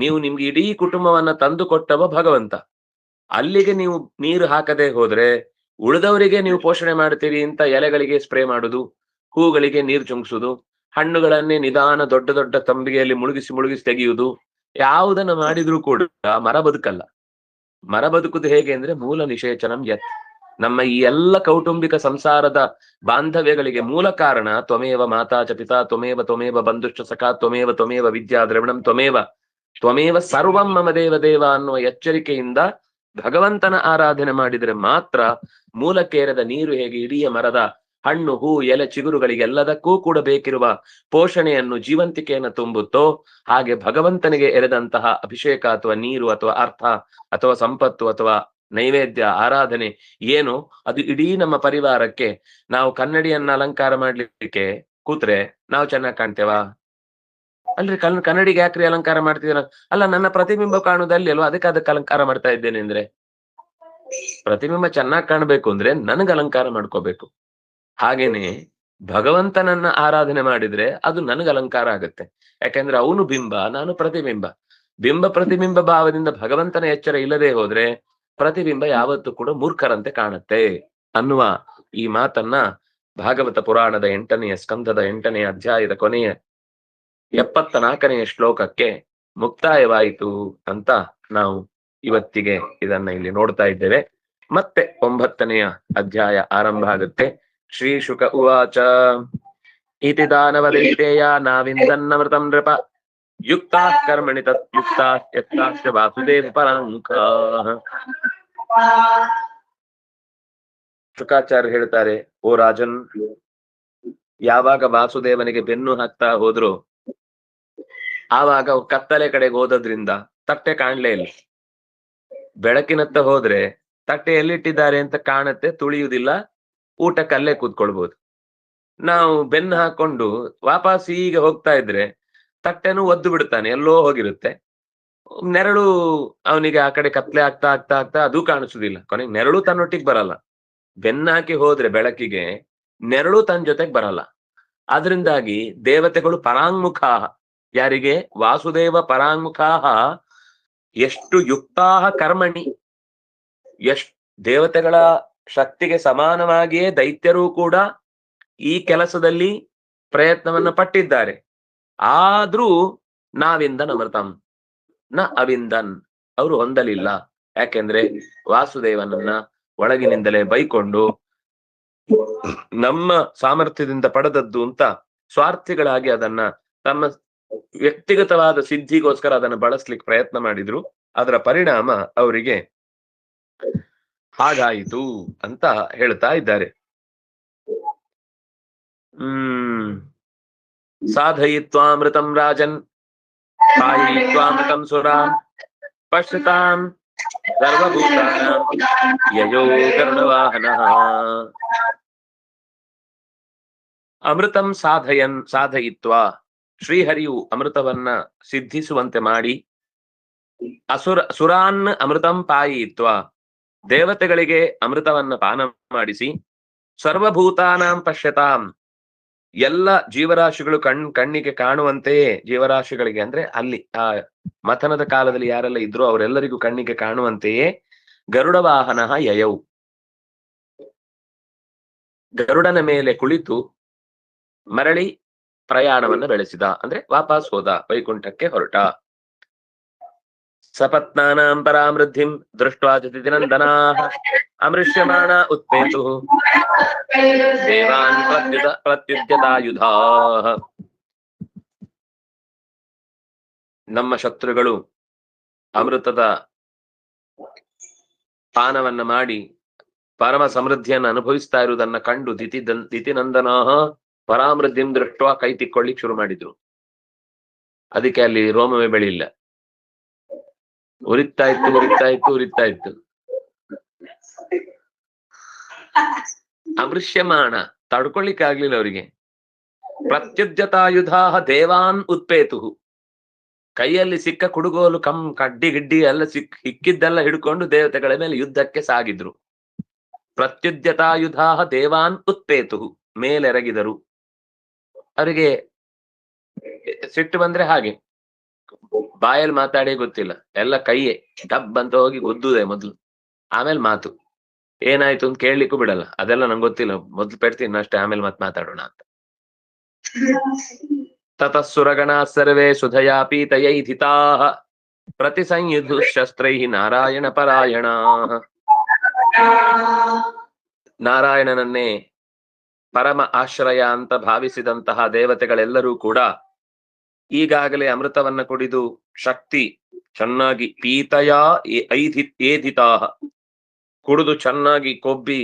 ನೀವು ನಿಮ್ಗೆ ಇಡೀ ಕುಟುಂಬವನ್ನ ತಂದು ಕೊಟ್ಟವ ಭಗವಂತ, ಅಲ್ಲಿಗೆ ನೀವು ನೀರು ಹಾಕದೆ ಹೋದ್ರೆ ಉಳಿದವರಿಗೆ ನೀವು ಪೋಷಣೆ ಮಾಡ್ತೀರಿ ಅಂತ ಎಲೆಗಳಿಗೆ ಸ್ಪ್ರೇ ಮಾಡುದು, ಹೂಗಳಿಗೆ ನೀರು ಚುಂಕ್ಸುದು, ಹಣ್ಣುಗಳನ್ನೇ ನಿಧಾನ ದೊಡ್ಡ ದೊಡ್ಡ ತಂಬಿಗೆಯಲ್ಲಿ ಮುಳುಗಿಸಿ ತೆಗೆಯುವುದು, ಯಾವುದನ್ನ ಮಾಡಿದ್ರೂ ಕೂಡ ಮರ ಬದುಕಲ್ಲ. ಮರ ಬದುಕುದು ಹೇಗೆ ಅಂದ್ರೆ ಮೂಲ ನಿಷೇಚನಂ ಯತ್. ನಮ್ಮ ಈ ಎಲ್ಲ ಕೌಟುಂಬಿಕ ಸಂಸಾರದ ಬಾಂಧವ್ಯಗಳಿಗೆ ಮೂಲ ಕಾರಣ ತ್ವಮೇವ ಮಾತಾ ಚ ಪಿತಾ ತ್ವಮೇವ ತ್ವಮೇವ ಬಂಧುಶ್ಚ ಸಖಾ ತ್ವಮೇವ ತ್ವಮೇವ ವಿದ್ಯಾ ದ್ರವಿಣಂ ತ್ವಮೇವ ಸರ್ವಂ ಮಮ ದೇವ ದೇವ ಅನ್ನುವ ಎಚ್ಚರಿಕೆಯಿಂದ ಭಗವಂತನ ಆರಾಧನೆ ಮಾಡಿದ್ರೆ ಮಾತ್ರ ಮೂಲಕ್ಕೇರದ ನೀರು ಹೇಗೆ ಇಡೀ ಮರದ ಹಣ್ಣು, ಹೂ, ಎಲೆ, ಚಿಗುರುಗಳಿಗೆಲ್ಲದಕ್ಕೂ ಕೂಡ ಬೇಕಿರುವ ಪೋಷಣೆಯನ್ನು, ಜೀವಂತಿಕೆಯನ್ನು ತುಂಬುತ್ತೋ ಹಾಗೆ ಭಗವಂತನಿಗೆ ಎರೆದಂತಹ ಅಭಿಷೇಕ ಅಥವಾ ನೀರು ಅಥವಾ ಅರ್ಥ ಅಥವಾ ಸಂಪತ್ತು ಅಥವಾ ನೈವೇದ್ಯ ಆರಾಧನೆ ಏನು ಅದು ಇಡೀ ನಮ್ಮ ಪರಿವಾರಕ್ಕೆ. ನಾವು ಕನ್ನಡಿಯನ್ನ ಅಲಂಕಾರ ಮಾಡ್ಲಿಕ್ಕೆ ಕೂತ್ರೆ ನಾವು ಚೆನ್ನಾಗಿ ಕಾಣ್ತೇವಾ? ಅಲ್ರಿ, ಕನ್ನಡಿಗೆ ಯಾಕ್ರಿ ಅಲಂಕಾರ ಮಾಡ್ತಿದ್ದೀರ? ಅಲ್ಲ, ನನ್ನ ಪ್ರತಿಬಿಂಬ ಕಾಣುದಲ್ಲಿ ಅಲ್ವಾ, ಅದಕ್ಕೆ ಅಲಂಕಾರ ಮಾಡ್ತಾ ಇದ್ದೇನೆ ಅಂದ್ರೆ. ಪ್ರತಿಬಿಂಬ ಚೆನ್ನಾಗಿ ಕಾಣ್ಬೇಕು ಅಂದ್ರೆ ನನಗೆ ಅಲಂಕಾರ ಮಾಡ್ಕೋಬೇಕು. ಹಾಗೇನೆ ಭಗವಂತನನ್ನ ಆರಾಧನೆ ಮಾಡಿದ್ರೆ ಅದು ನನಗೆ ಅಲಂಕಾರ ಆಗುತ್ತೆ. ಯಾಕಂದ್ರೆ ಅವನು ಬಿಂಬ, ನಾನು ಪ್ರತಿಬಿಂಬ. ಬಿಂಬ ಪ್ರತಿಬಿಂಬ ಭಾವದಿಂದ ಭಗವಂತನ ಎಚ್ಚರ ಇಲ್ಲದೆ ಹೋದ್ರೆ ಪ್ರತಿಬಿಂಬ ಯಾವತ್ತೂ ಕೂಡ ಮೂರ್ಖರಂತೆ ಕಾಣುತ್ತೆ ಅನ್ನುವ ಈ ಮಾತನ್ನ ಭಾಗವತ ಪುರಾಣದ 8ನೇ ಸ್ಕಂದದ 8ನೇ ಅಧ್ಯಾಯದ ಕೊನೆಯ 74ನೇ ಶ್ಲೋಕಕ್ಕೆ ಮುಕ್ತಾಯವಾಯಿತು ಅಂತ ನಾವು ಇವತ್ತಿಗೆ ಇದನ್ನ ಇಲ್ಲಿ ನೋಡ್ತಾ ಇದ್ದೇವೆ. ಮತ್ತೆ 9ನೇ ಅಧ್ಯಾಯ ಆರಂಭ ಆಗುತ್ತೆ. ಶ್ರೀ ಶುಕ ಉವಾಚ ಇತಿ ದಾನವದೈತೇಯ ನಾವಿಂದನ್ನಮೃತಂ ನೃಪ ಯುಕ್ತಾ ಕರ್ಮಣಿ ತತ್ಯುಕ್ತಾಶ್ಚ ವಾಸುದೇವ ಪರಾಂಗುಖಾಃ. ಶುಕಾಚಾರ್ಯ ಹೇಳ್ತಾರೆ, ಓ ರಾಜನ್, ಯಾವಾಗ ವಾಸುದೇವನಿಗೆ ಬೆನ್ನು ಹಾಕ್ತಾ ಹೋದ್ರು ಆವಾಗ ಕತ್ತಲೆ ಕಡೆಗೆ ಹೋದ್ರಿಂದ ತಟ್ಟೆ ಕಾಣ್ಲೇ ಇಲ್ಲ. ಬೆಳಕಿನತ್ತ ಹೋದ್ರೆ ತಟ್ಟೆ ಎಲ್ಲಿಟ್ಟಿದ್ದಾರೆ ಅಂತ ಕಾಣತ್ತೆ, ತುಳಿಯುವುದಿಲ್ಲ, ಊಟಕ್ಕಲ್ಲೇ ಕೂತ್ಕೊಳ್ಬಹುದು. ನಾವು ಬೆನ್ನು ಹಾಕೊಂಡು ವಾಪಸ್ ಈಗ ಹೋಗ್ತಾ ಇದ್ರೆ ತಟ್ಟೆನೂ ಒದ್ದು ಬಿಡ್ತಾನೆ, ಎಲ್ಲೋ ಹೋಗಿರುತ್ತೆ. ನೆರಳು ಅವನಿಗೆ ಆ ಕಡೆ ಕತ್ಲೆ ಆಗ್ತಾ ಆಗ್ತಾ ಆಗ್ತಾ ಅದು ಕಾಣಿಸುದಿಲ್ಲ. ಕೊನೆಗೆ ನೆರಳು ತನ್ನೊಟ್ಟಿಗೆ ಬರಲ್ಲ. ಬೆನ್ನಾಕಿ ಹೋದ್ರೆ ಬೆಳಕಿಗೆ ನೆರಳು ತನ್ನ ಜೊತೆಗೆ ಬರಲ್ಲ. ಆದ್ರಿಂದಾಗಿ ದೇವತೆಗಳು ಪರಾಂಗುಖಾಹ, ಯಾರಿಗೆ ವಾಸುದೇವ ಪರಾಂಗುಖಾಹ, ಎಷ್ಟು ಯುಕ್ತಾಹ ಕರ್ಮಣಿ, ದೇವತೆಗಳ ಶಕ್ತಿಗೆ ಸಮಾನವಾಗಿಯೇ ದೈತ್ಯರು ಕೂಡ ಈ ಕೆಲಸದಲ್ಲಿ ಪ್ರಯತ್ನವನ್ನ ಪಟ್ಟಿದ್ದಾರೆ. ಆದ್ರೂ ನಾವಿಂದನ್ ಅಮೃತಂ ನ ಅವಿಂದನ್, ಅವರು ಹೊಂದಲಿಲ್ಲ. ಯಾಕೆಂದ್ರೆ ವಾಸುದೇವನನ್ನ ಒಳಗಿನಿಂದಲೇ ಬೈಕೊಂಡು ನಮ್ಮ ಸಾಮರ್ಥ್ಯದಿಂದ ಪಡೆದದ್ದು ಅಂತ ಸ್ವಾರ್ಥಿಗಳಾಗಿ ಅದನ್ನ ತಮ್ಮ ವ್ಯಕ್ತಿಗತವಾದ ಸಿದ್ಧಿಗೋಸ್ಕರ ಅದನ್ನು ಬಳಸ್ಲಿಕ್ಕೆ ಪ್ರಯತ್ನ ಮಾಡಿದ್ರು. ಅದರ ಪರಿಣಾಮ ಅವರಿಗೆ ಹಾಗಾಯಿತು ಅಂತ ಹೇಳ್ತಾ ಇದ್ದಾರೆ. ಸಾಧಯಿತ್ವಾಮೃತಂ ರಾಜನ್ ಸಾಯಿತ್ವಾಮೃತಂ ಸುರಾನ್ ಪಶ್ಯತಾಂ ಸರ್ವಭೂತಾನಾಂ ಯಯೋ ಗರುಡವಾಹನಃ. ಅಮೃತಂ ಸಾಧಯಿತ್ವ, ಶ್ರೀಹರಿಯು ಅಮೃತವನ್ನ ಸಿದ್ಧಿಸುವಂತೆ ಮಾಡಿ, ಸುರಾನ್ ಅಮೃತಂ ಪಾಯಿತ್ವ, ದೇವತೆಗಳಿಗೆ ಅಮೃತವನ್ನ ಪಾನ ಮಾಡಿಸಿ, ಸರ್ವಭೂತಾನಾಂ ಪಶ್ಯತಾಂ, ಎಲ್ಲ ಜೀವರಾಶಿಗಳು ಕಣ್ಣಿಗೆ ಕಾಣುವಂತೆಯೇ, ಜೀವರಾಶಿಗಳಿಗೆ ಅಂದ್ರೆ ಅಲ್ಲಿ ಆ ಮಥನದ ಕಾಲದಲ್ಲಿ ಯಾರೆಲ್ಲ ಇದ್ರು ಅವರೆಲ್ಲರಿಗೂ ಕಣ್ಣಿಗೆ ಕಾಣುವಂತೆಯೇ ಗರುಡ ವಾಹನ ಯಯೌ, ಗರುಡನ ಮೇಲೆ ಕುಳಿತು ಮರಳಿ ಪ್ರಯಾಣವನ್ನ ಬೆಳೆಸಿದ, ಅಂದ್ರೆ ವಾಪಸ್ ಹೋದ, ವೈಕುಂಠಕ್ಕೆ ಹೊರಟ. ಸಪತ್ನಾನಾಂ ಪರಾಮೃದ್ಧಿಂ ದೃಷ್ಟ್ವಾ ಜತಿನಂದನಾಃ ಅಮೃಷ್ಯಮಾಣ ಉತ್ಪೇತು ದೇವಾನ್ ಪ್ರತ್ಯುದ್ಯತಾಯುಧಾಃ. ನಮ್ಮ ಶತ್ರುಗಳು ಅಮೃತದ ಪಾನವನ್ನ ಮಾಡಿ ಪರಮ ಸಮೃದ್ಧಿಯನ್ನು ಅನುಭವಿಸ್ತಾ ಇರುವುದನ್ನ ಕಂಡು ದಿತಿನಂದನಾಃ ಪರಾಮೃದ್ಧಿಂ ದೃಷ್ಟ ಕೈ ತಿಕ್ಕೊಳ್ಳಿಕ್ ಶುರು ಮಾಡಿದ್ರು. ಅದಕ್ಕೆ ಅಲ್ಲಿ ರೋಮವೇ ಬೆಳಿಲ್ಲ, ಉರಿತಾ ಇತ್ತು. ಅಮೃಷ್ಯಮಾಣ, ತಡ್ಕೊಳ್ಳಿಕ್ಕೆ ಆಗ್ಲಿಲ್ಲ ಅವರಿಗೆ. ಪ್ರತ್ಯುದ್ಯತಾಯುಧಾಃ ದೇವಾನ್ ಉತ್ಪೇತು, ಕೈಯಲ್ಲಿ ಸಿಕ್ಕ ಕುಡುಗೋಲು ಕಡ್ಡಿ ಗಿಡ್ಡಿ ಎಲ್ಲ ಸಿಕ್ಕಿದ್ದೆಲ್ಲ ಹಿಡ್ಕೊಂಡು ದೇವತೆಗಳ ಮೇಲೆ ಯುದ್ಧಕ್ಕೆ ಸಾಗಿದ್ರು. ಪ್ರತ್ಯುದ್ಯತಾಯುಧಾಃ ದೇವಾನ್ ಉತ್ಪೇತು, ಮೇಲೆರಗಿದರು. ಅವರಿಗೆ ಸಿಟ್ಟು ಬಂದ್ರೆ ಹಾಗೆ ಬಾಯಲ್ಲಿ ಮಾತಾಡೇ ಗೊತ್ತಿಲ್ಲ, ಎಲ್ಲ ಕೈಯೇ ಡಬ್ ಅಂತ ಹೋಗಿ ಒದ್ದುದೆ ಮೊದ್ಲು, ಆಮೇಲೆ ಮಾತು. ಏನಾಯ್ತು ಅಂತ ಕೇಳಲಿಕ್ಕೂ ಬಿಡಲ್ಲ, ಅದೆಲ್ಲ ನಂಗೆ ಗೊತ್ತಿಲ್ಲ, ಮೊದ್ಲು ಪೆಡ್ತೀನಿ ಅಷ್ಟೇ, ಆಮೇಲೆ ಮತ್ ಮಾತಾಡೋಣ ಅಂತ. ತತಃಸುರಗಣಾ ಸರ್ವೇ ಸುಧಯಾ ಪೀತಯೈಧಿತಾಃ ಪ್ರತಿಸಂಯುಧು ಶಸ್ತ್ರೈಃ ನಾರಾಯಣ ಪರಾಯಣಾಃ. ನಾರಾಯಣನನ್ನೇ ಪರಮ ಆಶ್ರಯ ಅಂತ ಭಾವಿಸಿದಂತಹ ದೇವತೆಗಳೆಲ್ಲರೂ ಕೂಡ ಈಗಾಗಲೇ ಅಮೃತವನ್ನ ಕುಡಿದು ಶಕ್ತಿ ಚೆನ್ನಾಗಿ ಪೀತಯ ಏಧಿತಾಃ, ಕುಡಿದು ಚೆನ್ನಾಗಿ ಕೊಬ್ಬಿ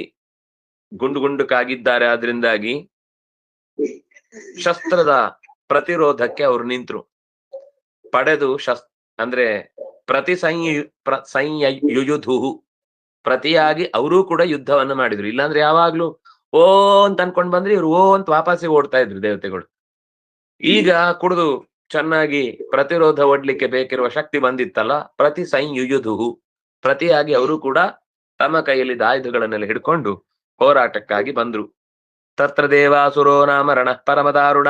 ಗುಂಡುಕಾಗಿದ್ದಾರೆ. ಆದ್ರಿಂದಾಗಿ ಶಸ್ತ್ರದ ಪ್ರತಿರೋಧಕ್ಕೆ ಅವರು ನಿಂತರು. ಪಡೆದು ಅಂದ್ರೆ ಸಂಯುಯುಧು, ಪ್ರತಿಯಾಗಿ ಅವರೂ ಕೂಡ ಯುದ್ಧವನ್ನ ಮಾಡಿದ್ರು. ಇಲ್ಲಾಂದ್ರೆ ಯಾವಾಗ್ಲೂ ಓ ಅಂತ ಅನ್ಕೊಂಡ್ ಬಂದ್ರೆ ಇವ್ರು ಓ ಅಂತ ವಾಪಸ್ಸಿಗೆ ಓಡ್ತಾ ಇದ್ರು ದೇವತೆಗಳು. ಈಗ ಕುಡಿದು ಚೆನ್ನಾಗಿ ಪ್ರತಿರೋಧ ಒಡ್ಲಿಕ್ಕೆ ಬೇಕಿರುವ ಶಕ್ತಿ ಬಂದಿತ್ತಲ್ಲ, ಸಂಯುಯುಧು, ಪ್ರತಿಯಾಗಿ ಅವರು ಕೂಡ ತಮ್ಮ ಕೈಯಲ್ಲಿ ಆಯುಧಗಳನ್ನೆಲ್ಲ ಹಿಡ್ಕೊಂಡು ಹೋರಾಟಕ್ಕಾಗಿ ಬಂದ್ರು. ತತ್ರ ದೇವಾಸುರೋ ನಾಮ ರಣ ಪರಮದಾರುಣ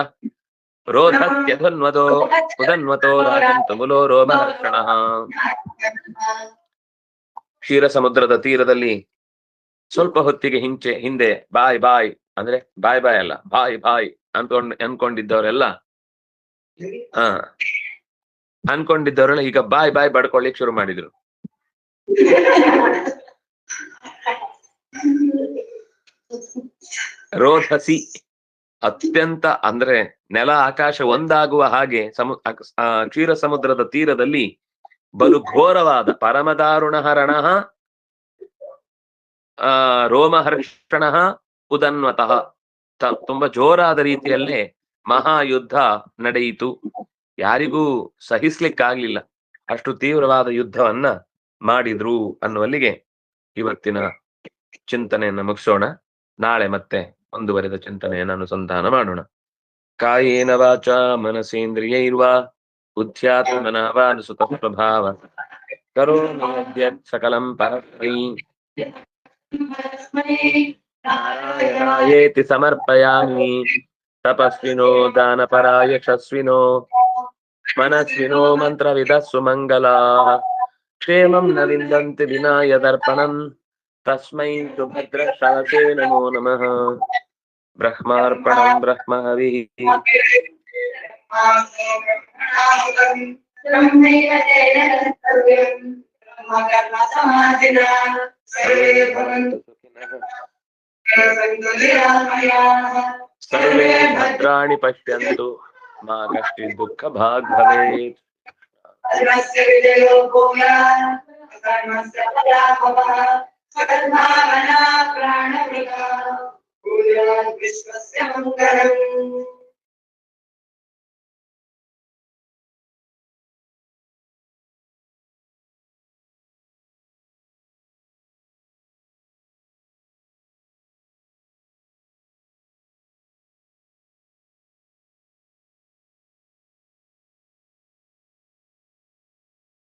ರೋಧತ್ಯಧನ್ವತೋ ಉದನ್ವತೋ ರಾಜಂತಮುಲೋ ರೋಮಹರ್ಷಣಃ. ಕ್ಷೀರ ಸಮುದ್ರದ ತೀರದಲ್ಲಿ ಸ್ವಲ್ಪ ಹೊತ್ತಿಗೆ ಹಿಂದೆ ಬಾಯ್ ಅಂದ್ರೆ ಬಾಯ್ ಅಲ್ಲ, ಬಾಯ್ ಅನ್ಕೊಂಡಿದ್ದವರೆಲ್ಲ ಈಗ ಬಾಯ್ ಬಡ್ಕೊಳ್ಳಿಕ್ ಶುರು ಮಾಡಿದ್ರು. ರೋಧಸಿ, ಅತ್ಯಂತ ಅಂದ್ರೆ ನೆಲ ಆಕಾಶ ಒಂದಾಗುವ ಹಾಗೆ ಕ್ಷೀರ ಸಮುದ್ರದ ತೀರದಲ್ಲಿ ಬಲು ಘೋರವಾದ ಪರಮದಾರುಣ ರಣಃ ರೋಮಹರ್ಷಣಃ ಉದನ್ವತಃ, ತುಂಬಾ ಜೋರಾದ ರೀತಿಯಲ್ಲೇ ಮಹಾಯುದ್ಧ ನಡೆಯಿತು. ಯಾರಿಗೂ ಸಹಿಸ್ಲಿಕ್ಕಾಗ್ಲಿಲ್ಲ, ಅಷ್ಟು ತೀವ್ರವಾದ ಯುದ್ಧವನ್ನ ಮಾಡಿದ್ರು ಅನ್ನುವಲ್ಲಿಗೆ ಇವತ್ತಿನ ಚಿಂತನೆಯನ್ನ ಮುಗಿಸೋಣ. ನಾಳೆ ಮತ್ತೆ ಮುಂದುವರೆದ ಚಿಂತನೆಯನ್ನು ಅನುಸಂಧಾನ ಮಾಡೋಣ. ಕಾಯೇನ ವಾಚಾ ಮನಸೇಂದ್ರಿಯೈರ್ವಾ ಬುದ್ಧ್ಯಾತ್ಮನಾವಾನುಸುತ ಸ್ವಭಾವ ಕರೋಮಿ ಯದ್ಯತ್ ಸಕಲಂ ಪರಸ್ಮೈ ನಾರಾಯಣಾಯೇತಿ ಸಮರ್ಪಯಾಮಿ. ತಪಸ್ವಿನೋ ದಾನಪರಾಯ ಯಶಸ್ವಿನೋ ಮನಸ್ವಿನೋ ಮಂತ್ರವಿದಃ ಸುಮಂಗಲಾಃ ಕ್ಷೇಮಂ ನ ವಿಂದಂತಿ ವಿನಾಯ ದರ್ಪಣಂ ತಸ್ಮೈ ಸುಭದ್ರಶ್ರವಸೇ ನಮೋ ನಮಃ. ಬ್ರಹ್ಮಾರ್ಪಣಂ ಬ್ರಹ್ಮಹವಿಃ. ಸರ್ವೇ ಭದ್ರಾಣಿ ಪಶ್ಯಂತು ಮಾ ಕಶ್ಚಿತ್ ದುಃಖ ಭಾಗ್ ಭವೇತ್. ಸಕಲ